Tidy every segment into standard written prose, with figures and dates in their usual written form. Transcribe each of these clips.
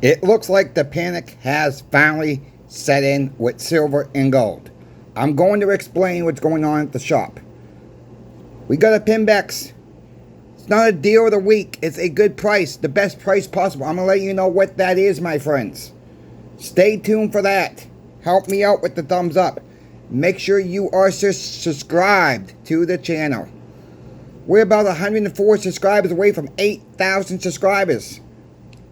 It looks like the panic has finally set in with silver and gold. I'm going to explain what's going on at the shop. We got a Pimbex. It's not a deal of the week. It's a good price, the best price possible. I'm going to let you know what that is, my friends. Stay tuned for that. Help me out with the thumbs up. Make sure you are subscribed to the channel. We're about 104 subscribers away from 8,000 subscribers.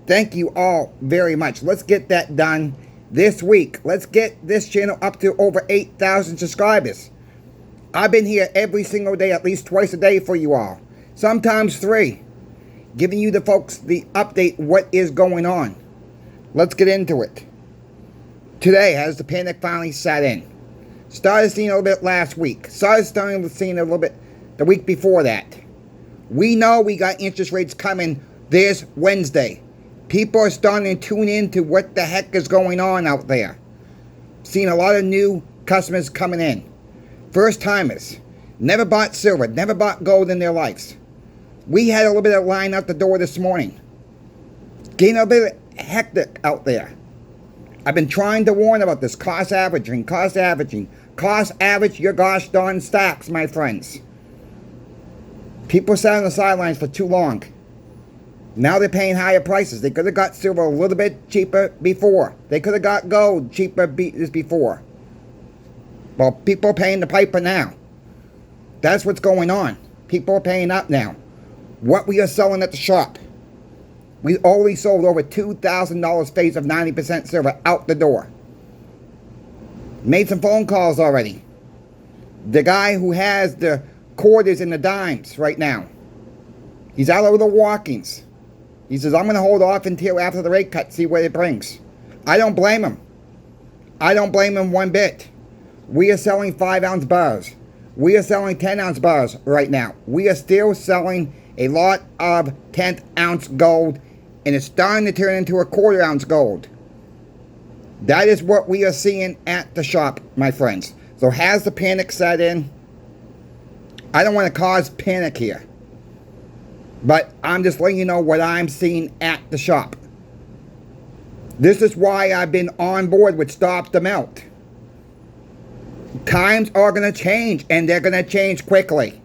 Thank you all very much. Let's get that done this week. Let's get this channel up to over 8,000 subscribers. I've been here every single day, at least twice a day for you all. Sometimes 3. Giving you the folks the update what is going on. Let's get into it. Today, has the panic finally set in? Started seeing a little bit last week. Starting seeing a little bit the week before that. We know we got interest rates coming this Wednesday. People are starting to tune in to what the heck is going on out there. Seeing a lot of new customers coming in. First timers. Never bought silver, never bought gold in their lives. We had a little bit of line out the door this morning. Getting a bit hectic out there. I've been trying to warn about this cost averaging, cost averaging. Cost average your gosh darn stocks, my friends. People sat on the sidelines for too long. Now they're paying higher prices. They could have got silver a little bit cheaper before. They could have got gold cheaper before. Well, people are paying the piper now. That's what's going on. People are paying up now. What we are selling at the shop. We already sold over $2,000 face of 90% silver out the door. Made some phone calls already. The guy who has the quarters and the dimes right now. He's out over the walkings. He says, I'm going to hold off until after the rate cut, see what it brings. I don't blame him. I don't blame him one bit. We are selling 5-ounce bars. We are selling 10-ounce bars right now. We are still selling a lot of 10th-ounce gold, and it's starting to turn into a 1/4-ounce gold. That is what we are seeing at the shop, my friends. So has the panic set in? I don't want to cause panic here. But I'm just letting you know what I'm seeing at the shop. This is why I've been on board with Stop the Melt. Times are going to change, and they're going to change quickly.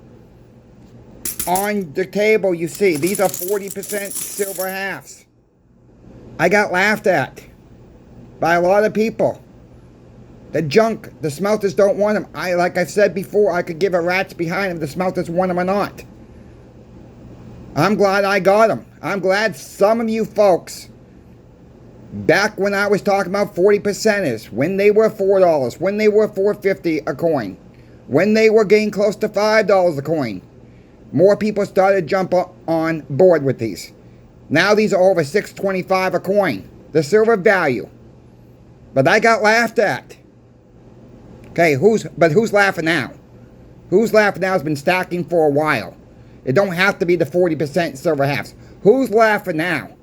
On the table, you see, these are 40% silver halves. I got laughed at by a lot of people. The junk, the smelters don't want them. Like I've said before, I could give a rat's behind if the smelters want them or not. I'm glad I got them. I'm glad some of you folks, back when I was talking about 40%ers, when they were $4, when they were $4.50 a coin, when they were getting close to $5 a coin, more people started to jump on board with these. Now these are over $6.25 a coin, the silver value. But I got laughed at. Okay, who's laughing now? Who's laughing now has been stacking for a while. It don't have to be the 40% silver halves. Who's laughing now?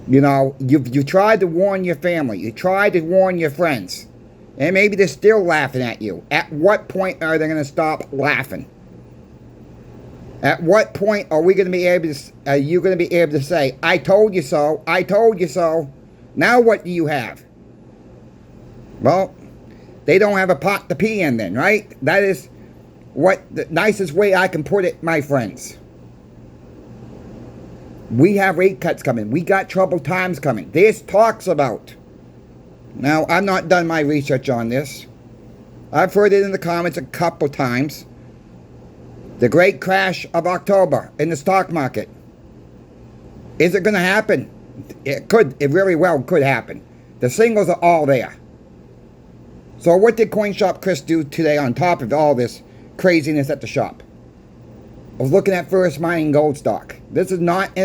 You know, you tried to warn your family. You tried to warn your friends. And maybe they're still laughing at you. At what point are they going to stop laughing? At what point are we going to be able to, are you going to be able to say, I told you so, I told you so. Now what do you have? Well, they don't have a pot to pee in then, right? That is what the nicest way I can put it, my friends. We have rate cuts coming. We got troubled times coming. This talks about. Now, I've not done my research on this. I've heard it in the comments a couple times. The great crash of October in the stock market. Is it going to happen? It could. It really well could happen. The signals are all there. So what did CoinShop Chris do today on top of all this craziness at the shop? I was looking at First Mining Gold stock. This is not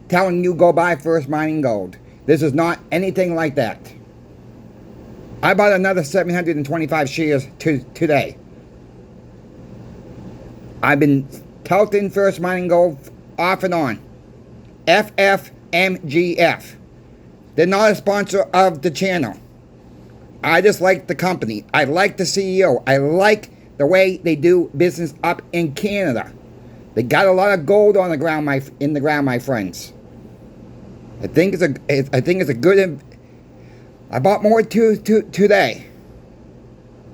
telling you go buy First Mining Gold. This is not anything like that. I bought another 725 shares today. I've been touting First Mining Gold off and on. FFMGF. They're not a sponsor of the channel. I just like the company. I like the CEO. I like the way they do business up in Canada. They got a lot of gold on the ground, my friends. I think it's a good. I bought more today.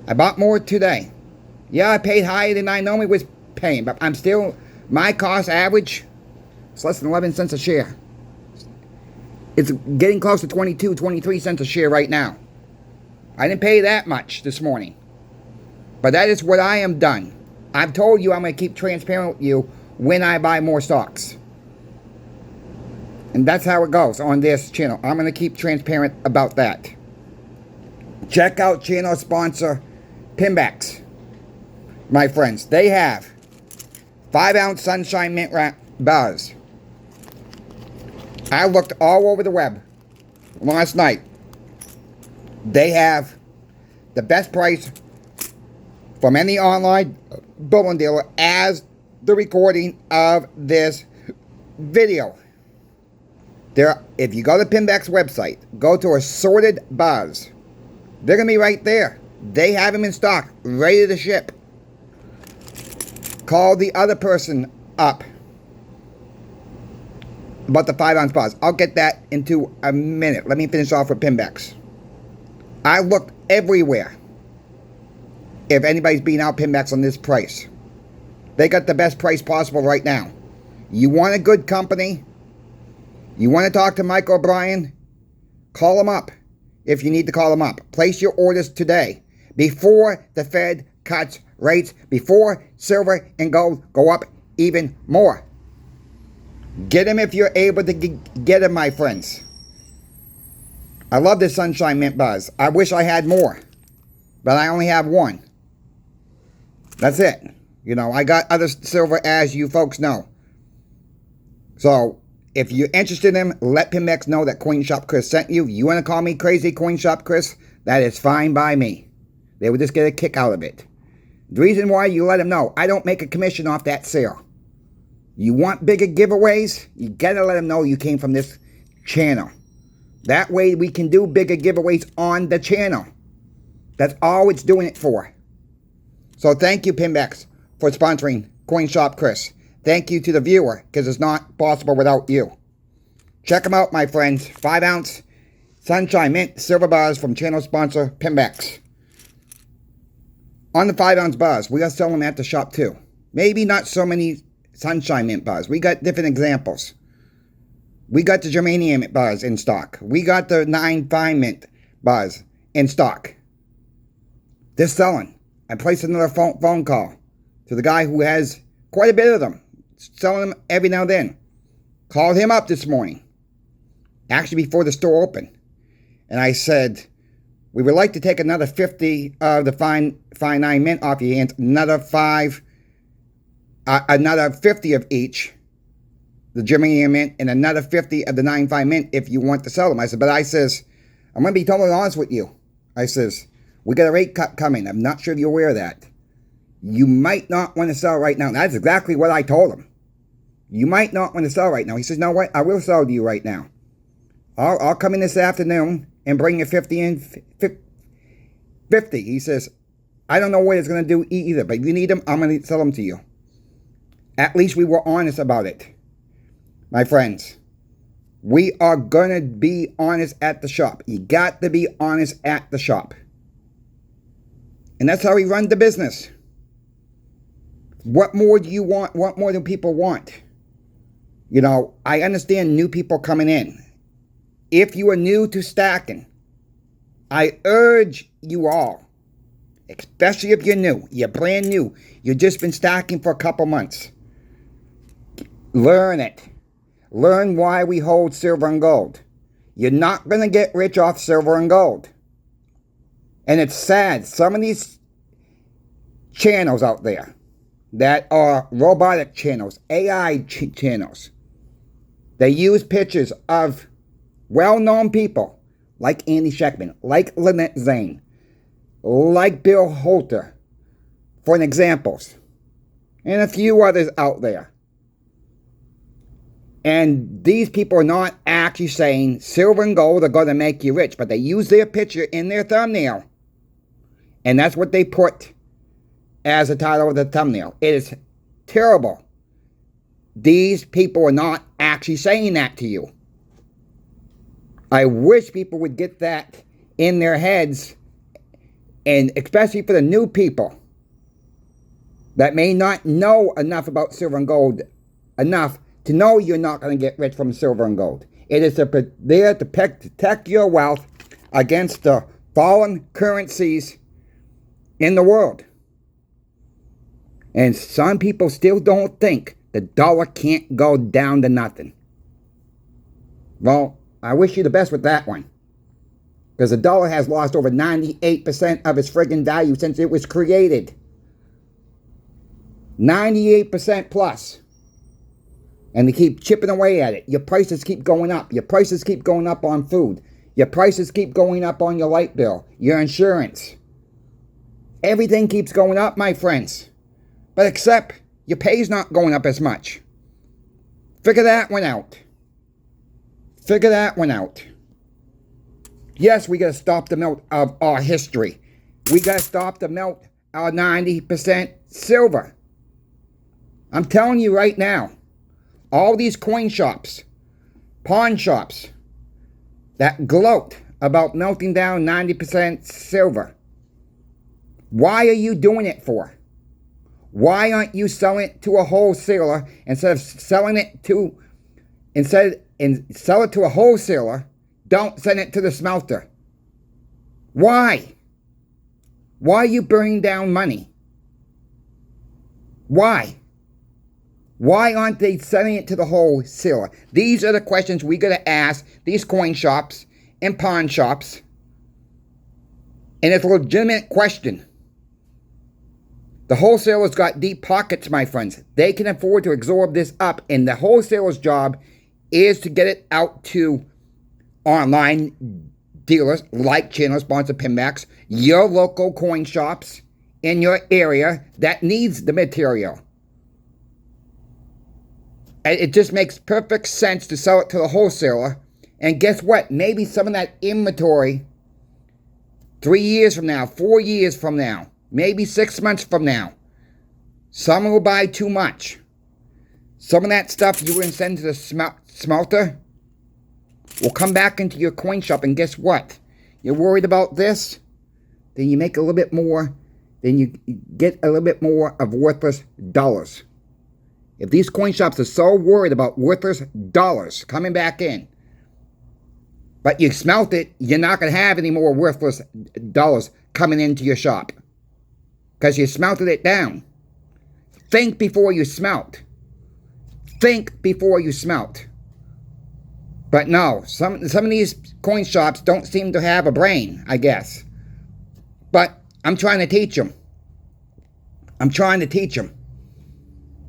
I bought more today. Yeah, I paid higher than I normally was paying, but I'm still, my cost average, it's less than 11 cents a share. It's getting close to 22, 23 cents a share right now. I didn't pay that much this morning. But that is what I am done. I've told you I'm going to keep transparent with you when I buy more stocks. And that's how it goes on this channel. I'm going to keep transparent about that. Check out channel sponsor Pinbacks. My friends, they have 5-ounce Sunshine Mint bars. I looked all over the web last night. They have the best price from any online bullion dealer as the recording of this video. If you go to Pinback's website, go to Assorted Bars. They're going to be right there. They have them in stock, ready to ship. Call the other person up about the 5-ounce bars. I'll get that into a minute. Let me finish off with Pinbacks. I looked everywhere if anybody's beating out Pinbacks on this price. They got the best price possible right now. You want a good company? You want to talk to Mike O'Brien? Call him up if you need to call him up. Place your orders today before the Fed cuts rates, before silver and gold go up even more. Get them if you're able to get them, my friends. I love this Sunshine Mint bars. I wish I had more, but I only have one. That's it. You know, I got other silver, as you folks know. So, if you're interested in them, let Pinbacks know that Coin Shop Chris sent you. You want to call me crazy Coin Shop Chris? That is fine by me. They would just get a kick out of it. The reason why you let them know, I don't make a commission off that sale. You want bigger giveaways? You gotta let them know you came from this channel. That way we can do bigger giveaways on the channel. That's all it's doing it for. So thank you, Pinbacks, for sponsoring Coin Shop Chris. Thank you to the viewer, because it's not possible without you. Check them out, my friends. 5-ounce Sunshine Mint silver bars from channel sponsor Pinbacks. On the 5-ounce bars, we are selling them at the shop too. Maybe not so many Sunshine Mint bars. We got different examples. We got the Germanium Mint bars in stock. We got the 9 Fine Mint bars in stock. They're selling. I placed another phone call to the guy who has quite a bit of them. Selling them every now and then. Called him up this morning. Actually before the store opened. And I said, we would like to take another 50 of the fine 9 Mint off your hands. Another 50 of each. The Germanium Mint. And another 50 of the 9 Fine Mint if you want to sell them. I said, but I says, I'm going to be totally honest with you. I says, we got a rate cut coming. I'm not sure if you're aware of that. You might not want to sell right now. That's exactly what I told him. You might not want to sell right now. He says, no, what? I will sell to you right now. I'll come in this afternoon and bring you 50 in. 50. He says, I don't know what it's going to do either, but if you need them, I'm going to sell them to you. At least we were honest about it. My friends, we are going to be honest at the shop. You got to be honest at the shop. And that's how we run the business. What more do you want? What more do people want? You know, I understand new people coming in. If you are new to stacking, I urge you all, especially if you're new, you're brand new, you've just been stacking for a couple months. Learn it. Learn why we hold silver and gold. You're not going to get rich off silver and gold. And it's sad. Some of these channels out there that are robotic channels, AI channels, they use pictures of well-known people like Andy Schectman, like Lynette Zane, like Bill Holter, for examples, and a few others out there. And these people are not actually saying silver and gold are going to make you rich, but they use their picture in their thumbnail. And that's what they put as the title of the thumbnail. It is terrible. These people are not actually saying that to you. I wish people would get that in their heads, and especially for the new people that may not know enough about silver and gold enough to know you're not going to get rich from silver and gold. It is there to protect your wealth against the fallen currencies in the world. And some people still don't think the dollar can't go down to nothing. Well, I wish you the best with that one. Because the dollar has lost over 98% of its friggin' value since it was created. 98% plus. And they keep chipping away at it. Your prices keep going up. Your prices keep going up on food. Your prices keep going up on your light bill. Your insurance. Everything keeps going up, my friends. But except your pay's not going up as much. Figure that one out. Figure that one out. Yes, we got to stop the melt of our history. We got to stop the melt of 90% silver. I'm telling you right now, all these coin shops, pawn shops, that gloat about melting down 90% silver. Why are you doing it for? Why aren't you selling it to a wholesaler instead of selling it to, sell it to a wholesaler, don't send it to the smelter? Why? Why are you burning down money? Why? Why aren't they selling it to the wholesaler? These are the questions we got to ask these coin shops and pawn shops. And it's a legitimate question. The wholesalers got deep pockets, my friends. They can afford to absorb this up. And the wholesaler's job is to get it out to online dealers like Channel Sponsor Pinbacks, your local coin shops in your area that needs the material. It just makes perfect sense to sell it to the wholesaler. And guess what? Maybe some of that inventory 3 years from now, 4 years from now, maybe 6 months from now, someone will buy too much. Some of that stuff you were going to send to the smelter will come back into your coin shop. And guess what? You're worried about this? Then you make a little bit more. Then you get a little bit more of worthless dollars. If these coin shops are so worried about worthless dollars coming back in, but you smelt it, you're not going to have any more worthless dollars coming into your shop. Because you smelted it down. Think before you smelt. Think before you smelt. But no, some of these coin shops don't seem to have a brain, I guess. But I'm trying to teach them. I'm trying to teach them.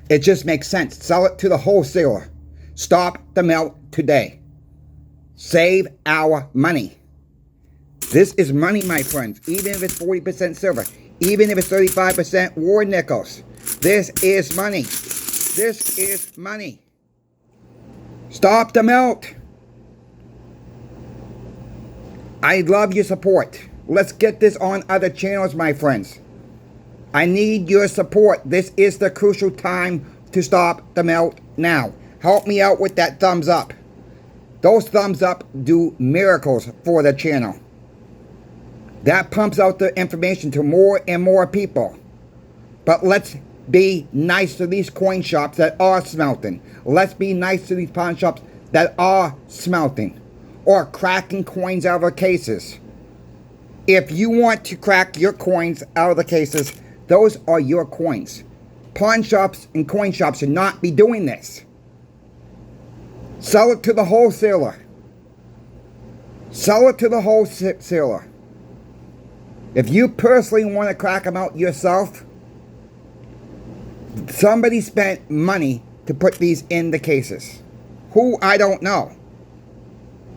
It just makes sense. Sell it to the wholesaler. Stop the melt today. Save our money. This is money, my friends. Even if it's 40% silver. Even if it's 35% war nickels. This is money. This is money. Stop the melt. I love your support. Let's get this on other channels, my friends. I need your support. This is the crucial time to stop the melt now. Help me out with that thumbs up. Those thumbs up do miracles for the channel. That pumps out the information to more and more people. But let's be nice to these coin shops that are smelting. Let's be nice to these pawn shops that are smelting or cracking coins out of their cases. If you want to crack your coins out of the cases, those are your coins. Pawn shops and coin shops should not be doing this. Sell it to the wholesaler. Sell it to the wholesaler. If you personally want to crack them out yourself, somebody spent money to put these in the cases. Who, I don't know.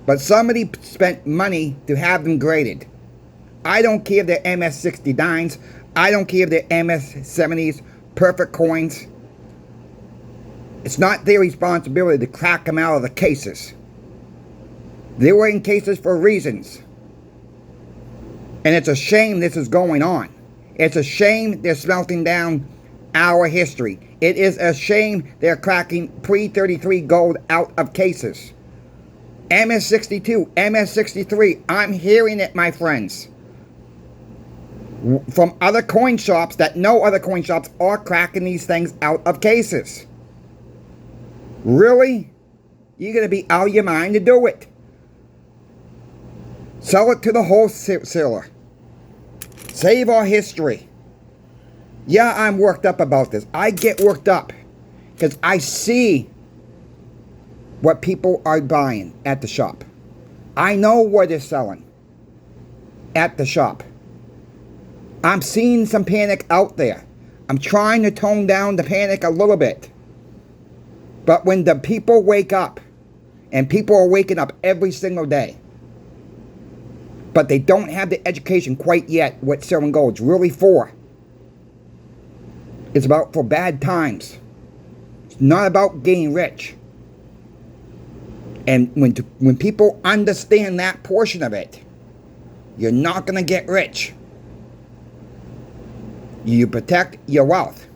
But somebody spent money to have them graded. I don't care if they're MS-69s. I don't care if they're MS-70s, perfect coins. It's not their responsibility to crack them out of the cases. They were in cases for reasons. And it's a shame this is going on. It's a shame they're smelting down our history. It is a shame they're cracking pre-33 gold out of cases. MS62, MS63. I'm hearing it, my friends. From other coin shops that know other coin shops are cracking these things out of cases. Really? You're going to be out of your mind to do it. Sell it to the wholesaler. Save our history. Yeah, I'm worked up about this. I get worked up because I see what people are buying at the shop. I know what they're selling at the shop. I'm seeing some panic out there. I'm trying to tone down the panic a little bit. But when the people wake up, and people are waking up every single day, but they don't have the education quite yet what silver and gold's really for. It's about for bad times. It's not about getting rich. And when people understand that portion of it, you're not going to get rich. You protect your wealth.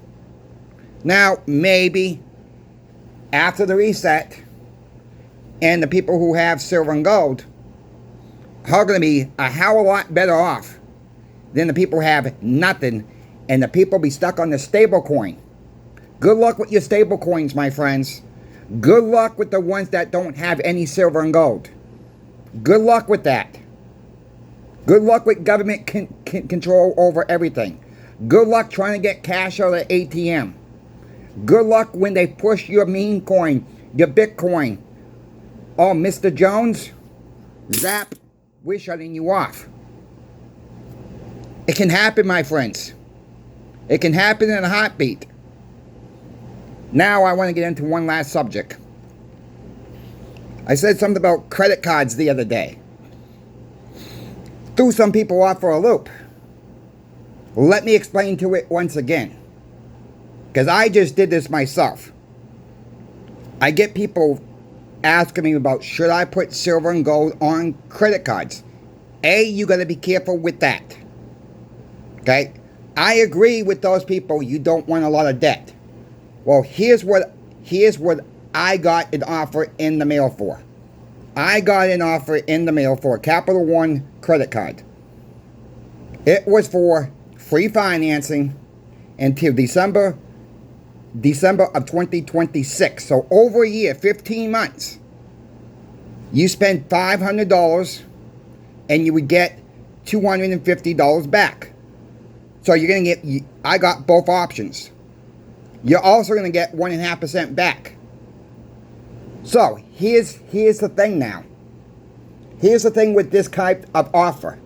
Now, maybe after the reset, and the people who have silver and gold are going to be a hell of a lot better off than the people who have nothing, and the people be stuck on the stable coin. Good luck with your stable coins, my friends. Good luck with the ones that don't have any silver and gold. Good luck with that. Good luck with government control over everything. Good luck trying to get cash out of the ATM. Good luck when they push your meme coin, your Bitcoin. Oh, Mr. Jones, zap, we're shutting you off. It can happen, my friends. It can happen in a heartbeat. Now I want to get into one last subject. I said something about credit cards the other day. Threw some people off for a loop. Let me explain to it once again. Because I just did this myself. I get people asking me about, should I put silver and gold on credit cards? You got to be careful with that. Okay? I agree with those people. You don't want a lot of debt. Well, here's what I got an offer in the mail for. I got an offer in the mail for a Capital One credit card. It was for free financing until December of 2026. So over a year, 15 months. You spend $500 and you would get $250 back. So you're going to get, I got both options. You're also going to get 1.5% back. So here's the thing now. Here's the thing with this type of offer.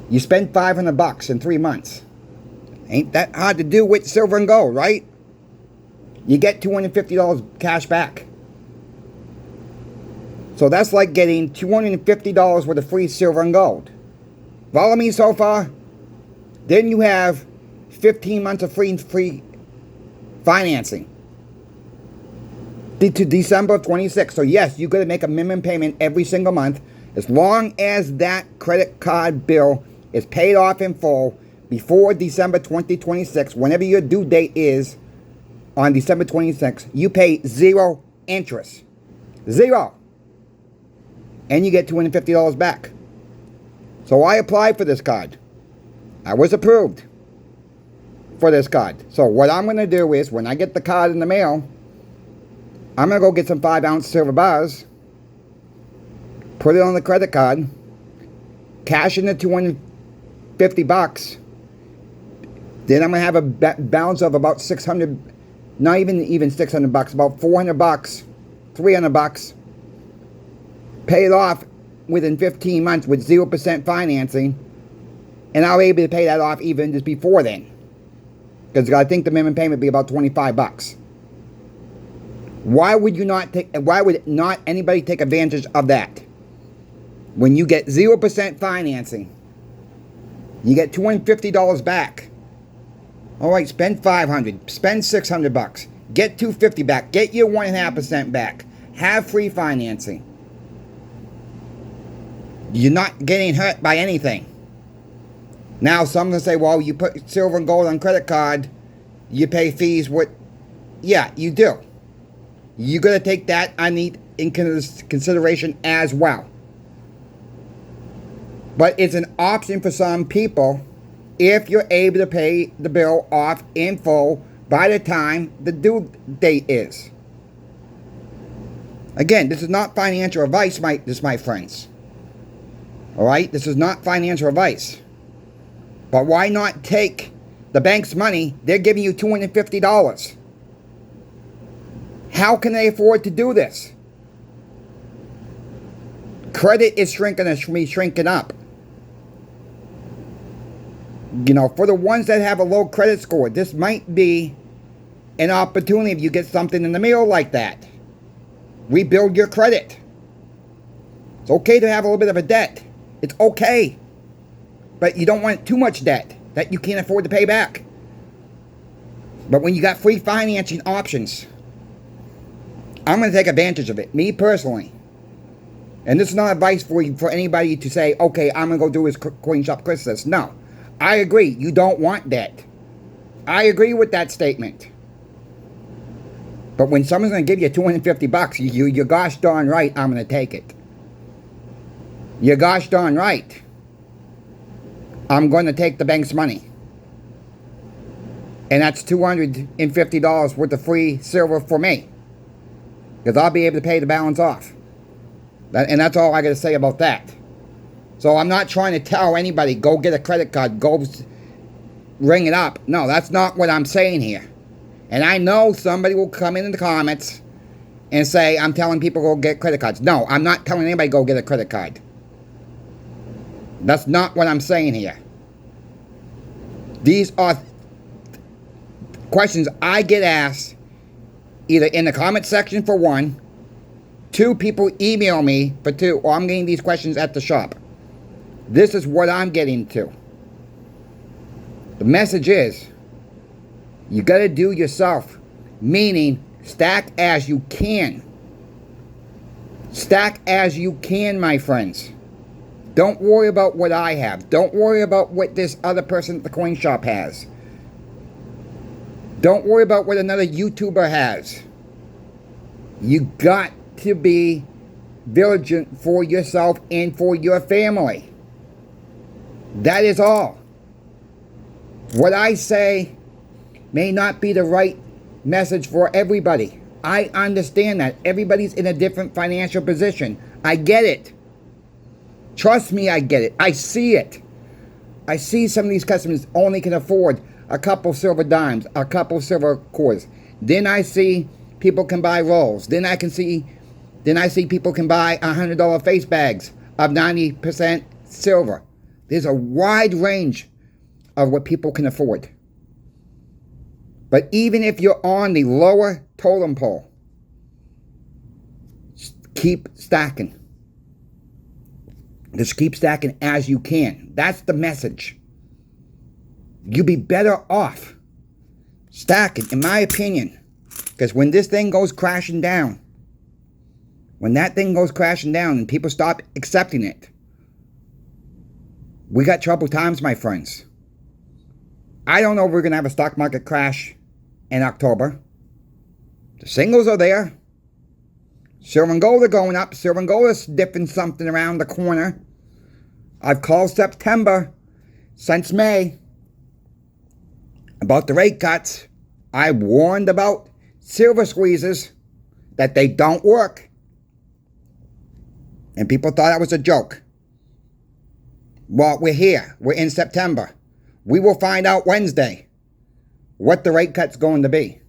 You spend $500 in 3 months. Ain't that hard to do with silver and gold, right? You get $250 cash back. So that's like getting $250 worth of free silver and gold. Follow me so far? Then you have 15 months of free financing to December of 26. So yes, you're going to make a minimum payment every single month as long as that credit card bill is paid off in full before December 2026. Whenever your due date is on December 26, you pay 0 interest. 0. And you get $250 back. So I applied for this card. I was approved for this card. So what I'm going to do is, when I get the card in the mail, I'm going to go get some 5-ounce silver bars, put it on the credit card, cash in the $250. Then I'm going to have a balance of about $600, not even $600, about $400, $300. Pay it off within 15 months with 0% financing. And I'll be able to pay that off even just before then. Because I think the minimum payment would be about $25. Why would not anybody take advantage of that? When you get 0% financing, you get $250 back. All right, spend $500, spend $600, get $250 back, get your 1.5% back, have free financing. You're not getting hurt by anything. Now, some will say, well, you put silver and gold on credit card, you pay fees. What? Yeah, you do. You got to take that in consideration as well. But it's an option for some people if you're able to pay the bill off in full by the time the due date is. Again, this is not financial advice, my friends. Alright? This is not financial advice. But why not take the bank's money? They're giving you $250. How can they afford to do this? Credit is shrinking up. You know, for the ones that have a low credit score, this might be an opportunity if you get something in the mail like that. Rebuild your credit. It's okay to have a little bit of a debt. It's okay. But you don't want too much debt that you can't afford to pay back. But when you got free financing options, I'm going to take advantage of it, me personally. And this is not advice for anybody to say, okay, I'm going to go do his coin shop Christmas. No. I agree. You don't want debt. I agree with that statement. But when someone's going to give you $250, you're gosh darn right I'm going to take it. You're gosh darn right I'm going to take the bank's money. And that's $250 worth of free silver for me. Because I'll be able to pay the balance off. And that's all I got to say about that. So I'm not trying to tell anybody, go get a credit card, go ring it up. No, that's not what I'm saying here. And I know somebody will come in the comments and say, I'm telling people go get credit cards. No, I'm not telling anybody go get a credit card. That's not what I'm saying here. These are questions I get asked either in the comment section for one, two, people email me for two, or I'm getting these questions at the shop. This is what I'm getting to. The message is, you got to do yourself, meaning stack as you can. Stack as you can, my friends. Don't worry about what I have. Don't worry about what this other person at the coin shop has. Don't worry about what another YouTuber has. You got to be vigilant for yourself and for your family. That is all. What I say may not be the right message for everybody. I understand that. Everybody's in a different financial position. I get it. Trust me, I get it. I see it. I see some of these customers only can afford a couple silver dimes, a couple silver quarters. Then I see people can buy rolls. Then I see people can buy $100 face bags of 90% silver. There's a wide range of what people can afford. But even if you're on the lower totem pole, keep stacking. Just keep stacking as you can. That's the message. You'll be better off stacking, in my opinion. Because when this thing goes crashing down, when that thing goes crashing down and people stop accepting it, we got troubled times, my friends. I don't know if we're going to have a stock market crash in October. The singles are there. Silver and gold are going up. Silver and gold is dipping something around the corner. I've called September since May about the rate cuts. I warned about silver squeezes, that they don't work. And people thought that was a joke. Well, we're here. We're in September. We will find out Wednesday what the rate cut's going to be.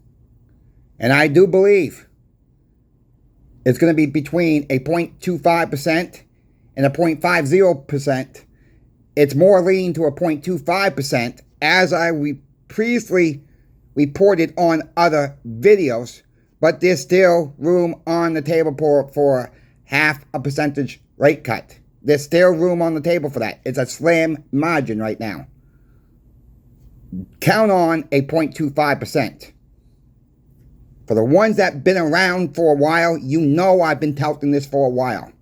And I do believe it's going to be between a 0.25% and a 0.50%. It's more leaning to a 0.25%, as I previously reported on other videos, but there's still room on the table for half a percentage rate cut. There's still room on the table for that. It's a slim margin right now. Count on a 0.25%. For the ones that have been around for a while, you know I've been touting this for a while.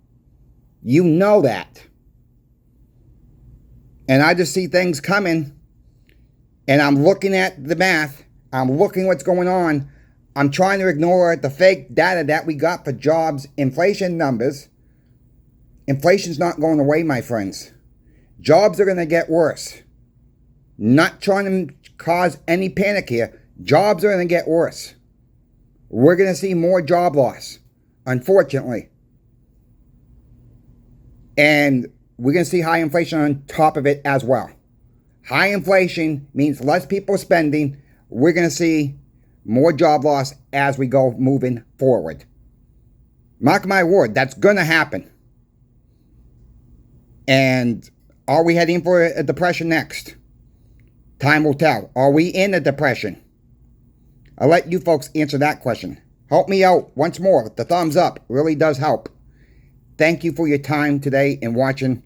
You know that. And I just see things coming, and I'm looking at the math. I'm looking what's going on. I'm trying to ignore the fake data that we got for jobs, inflation numbers. Inflation's not going away, my friends. Jobs are going to get worse. Not trying to cause any panic here. Jobs are going to get worse. We're going to see more job loss, unfortunately. And we're going to see high inflation on top of it as well. High inflation means less people spending. We're going to see more job loss as we go moving forward. Mark my word, that's going to happen. And are we heading for a depression next? Time will tell. Are we in a depression? I'll let you folks answer that question. Help me out once more. The thumbs up really does help. Thank you for your time today and watching.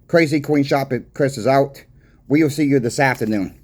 Crazy Coin Shop. Chris is out. We will see you this afternoon.